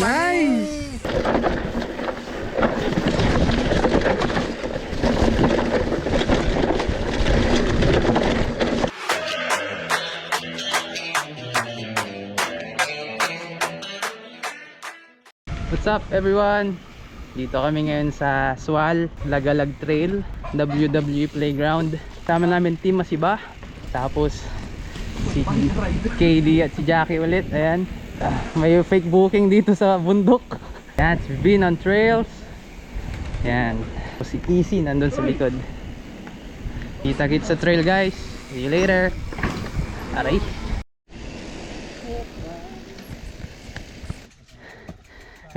Nice! What's up everyone? Dito kami ngayon sa Sual, Lagalag Trail, WWE Playground. Sama namin Team Masiba. Tapos si KD at si Jackie ulit. Ayan. May fake booking dito sa bundok. Ayan, we've been on trails. Ayan. Tapos si Easy nandun sa likod. Kita-kits sa trail guys. See you later. Aray.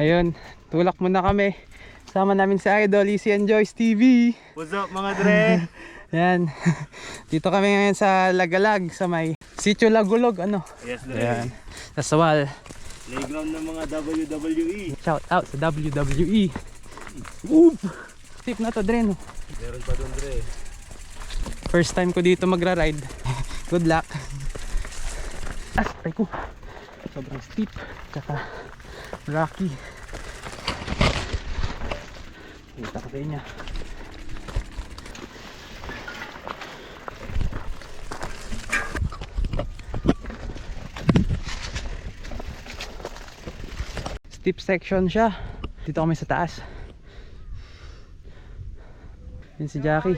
Ayun, tulak muna kami. Sama namin si Idol, Easy and Joyce TV. What's up mga dre? Ayan. Dito kami ngayon sa Lagalag, sa may Sitio Lagulog, ano? Yes, dre. Ayan. Sa Sual. Playground ng mga WWE. Shout out sa WWE. Oop! Tip na to, Dre, no? Meron pa doon, dre. First time ko dito magra-ride. Good luck. Astay ko. Sobrang steep. Tsaka rocky. Kita ko sa inyo. Steep section siya. Dito kami sa taas. Yan si Jackie.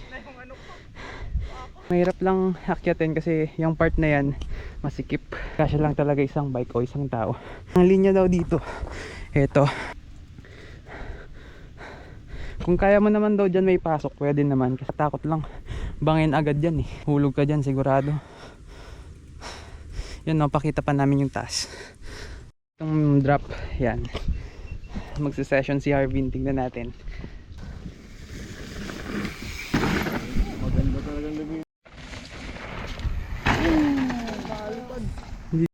Mahirap lang akyatin kasi yung part na yan masikip. Kasya lang talaga isang bike o isang tao. Ang linya daw dito, eto. Kung kaya mo naman daw dyan may pasok, pwede naman. Kasi takot lang, bangin agad dyan eh. Hulog ka dyan sigurado. Yan no, pakita pa namin yung taas. Itong drop, yan. Magsa-session si Harvin, tingnan natin. Maganda talagang lumin.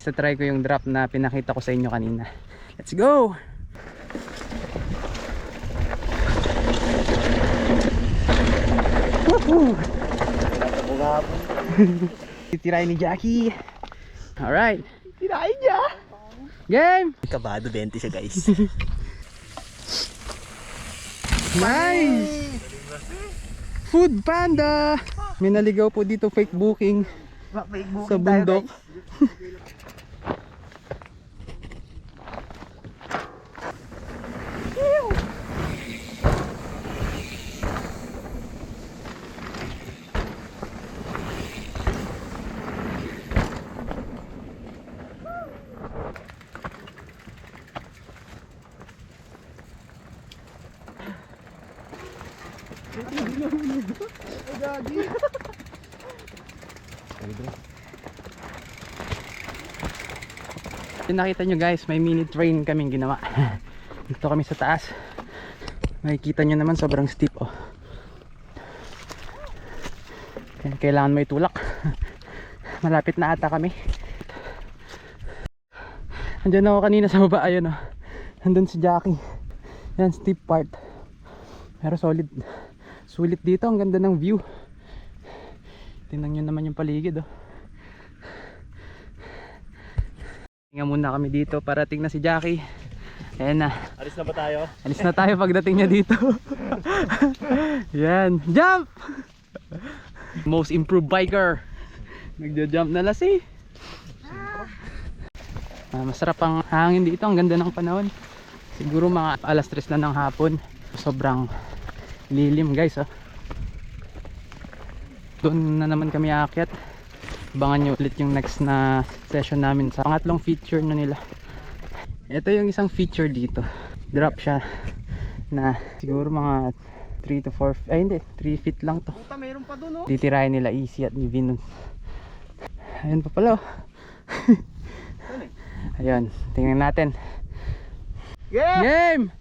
Sa try ko yung drop na pinakita ko sa inyo kanina. Let's go! Woohoo! Titirahin ni Jackie. Alright. Titirahin niya! Game! Kabado 20 siya guys. Nice! Food Panda! May naligaw po dito fake booking sa bundok. Yung nakita nyo guys, may mini train kaming ginawa. Dito kami sa taas. Makikita nyo naman sobrang steep oh. Kailangan may tulak. Malapit na ata kami. Andiyan ako kanina sa baba, ayun oh. Nandun si Jackie. Yan, steep part. Pero solid. Sulit dito, ang ganda ng view. Tingnan nyo naman yung paligid oh. Tingnan muna kami dito, parating na si Jackie. Ayan na. Alis na ba tayo? Alis na tayo pagdating niya dito. Yan, jump! Most improved biker. Nagja-jump na lasi. Masarap ang hangin dito, ang ganda ng panahon. Siguro mga alas 3 na ng hapon. Sobrang lilim guys oh. Doon na naman kami aakyat. Abangan nyo ulit yung next na session namin sa pangatlong feature na nila. Ito yung isang feature dito. Drop siya na siguro mga 3 to 4, ay hindi, 3 feet lang to. Puta, mayroon pa doon oh. Titirahin nila Easy at ni Vinod. Ayun pa pala oh. Ayun, tingnan natin. Yeah! Game!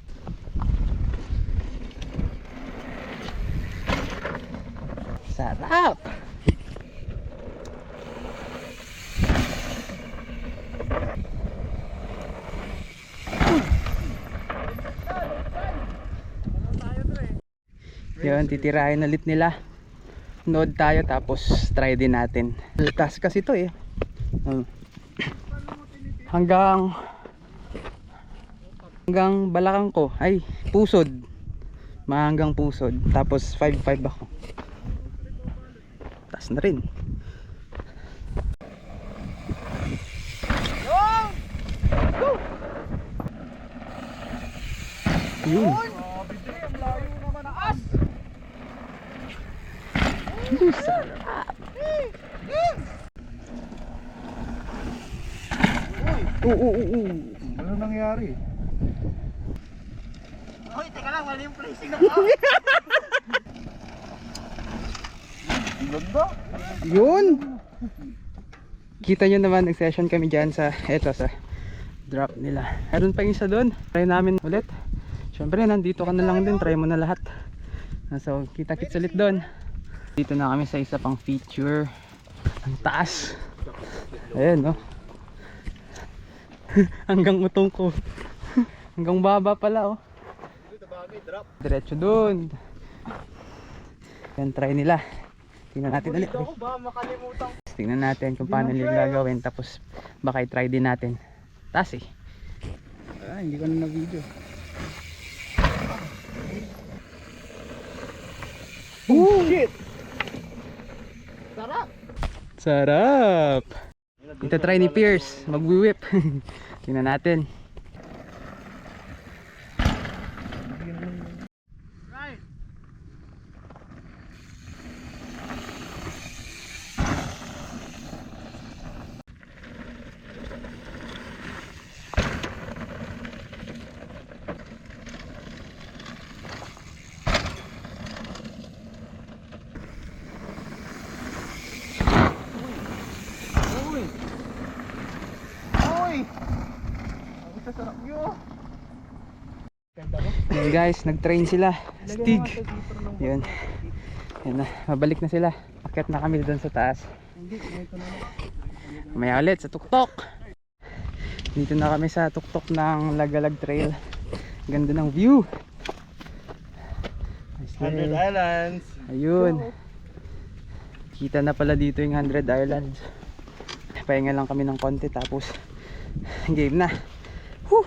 Sarap! Yun, titirahin ulit nila. Nood tayo tapos try din natin. Task kasi to eh. hanggang balakang ko, ay pusod, hanggang pusod, tapos 5'5" ako, taas na rin. Yun. Sarap. Ano nangyari? Hoy, teka lang, mali yung placing na Ganda. Yun. Kita nyo naman, nag-session kami dyan sa, eto sa drop nila. Meron pa isa doon. Try namin ulit. Syempre, nandito ka na lang din. Try mo na lahat. So, kita-kits ulit doon. Dito na kami sa isa pang feature. Ang taas. Ayan, no? Hanggang utong ko. Hanggang baba pala, oh. Diretso doon. Yan, try nila. Tingnan natin ulit. Tingnan natin kung paano nila gagawin. Tapos, baka i-try din natin. Taas eh. Hindi ko na na-video. Oh shit! Sarap! Sarap! Ito try ni Pierce. Mag-whip. Tingnan natin. Right! Yun guys, nag-train sila. Stig. Yun. Yun na, mabalik na sila. Akyat na kami doon sa taas. Mamaya ulit sa tuktok. Dito na kami sa tuktok ng Lagalag Trail. Ganda ng view. 100 Islands. Ayun. Kita na pala dito yung 100 Islands. Pahinga lang kami ng konti tapos game na. Whew.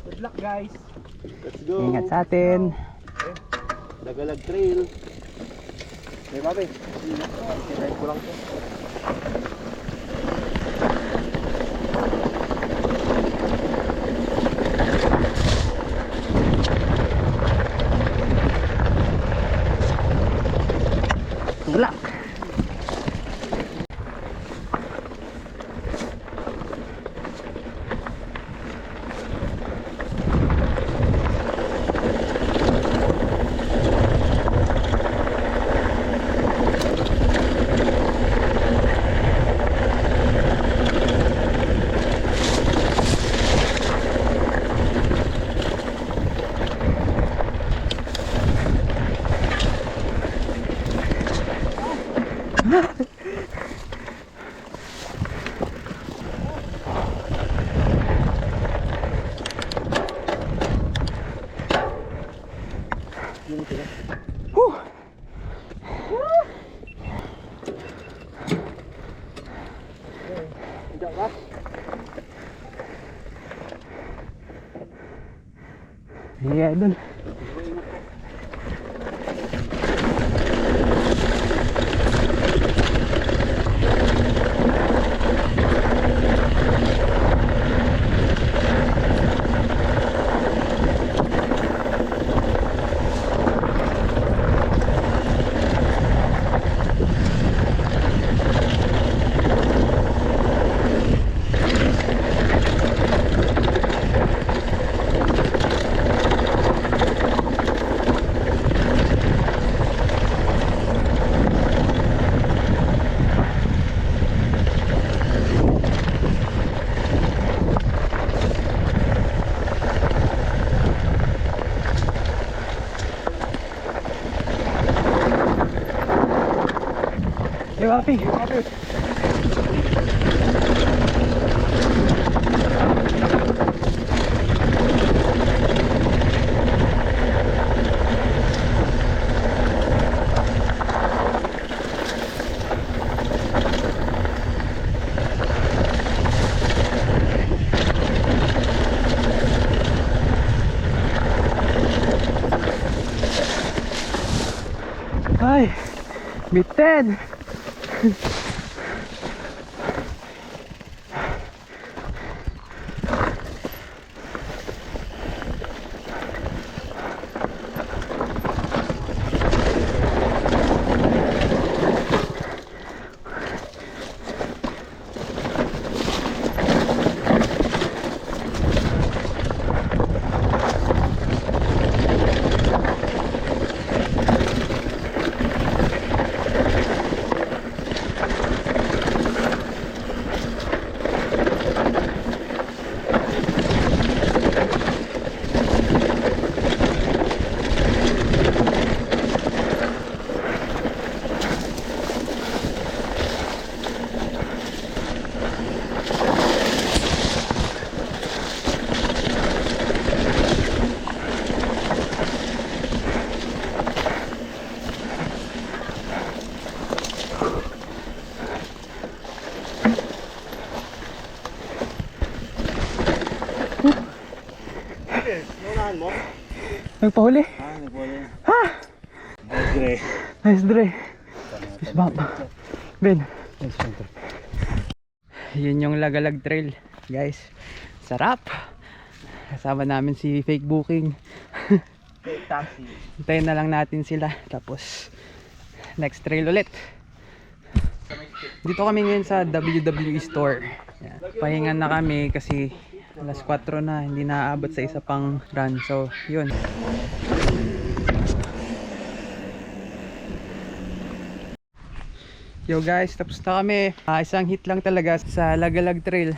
Good luck guys. Let's go. Ingat sa atin. Lagalag Trail. May babe. Try ko lang to. Good luck. Iya dun. Papi. Ay, bitin. Naunahan mo? Nagpahuli. Nagwala. Ha! Dre. Nice Dre. Peace bump. Ben. Yun yung Lagalag Trail, guys. Sarap. Kasama namin si Fake Booking. Taxi. Hintayin na lang natin sila. Tapos next trail ulit. Dito kami ngayon sa WWE Store. Yan. Pahingan na kami kasi alas 4 na, hindi naaabot sa isa pang run. So, yun. Yo guys, tapos na kami. Isang hit lang talaga sa Lagalag Trail.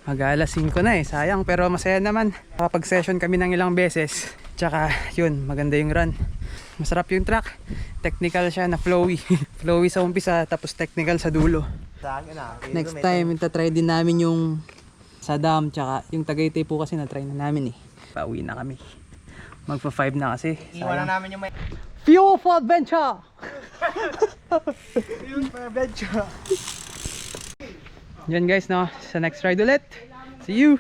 Mag-alas 5 na sayang pero masaya naman. Kapag session kami ng ilang beses. Tsaka yun, maganda yung run. Masarap yung track. Technical siya na flowy. Flowy sa umpisa tapos technical sa dulo. Next time, itatry din namin yung sa dam, tsaka yung Tagaytay po kasi na-try na namin Pauwi na kami. Magpa 5 na kasi. Iwan na namin yung may... Fuel for adventure! Fuel for adventure! Yan guys, no? Sa next ride ulit. See you!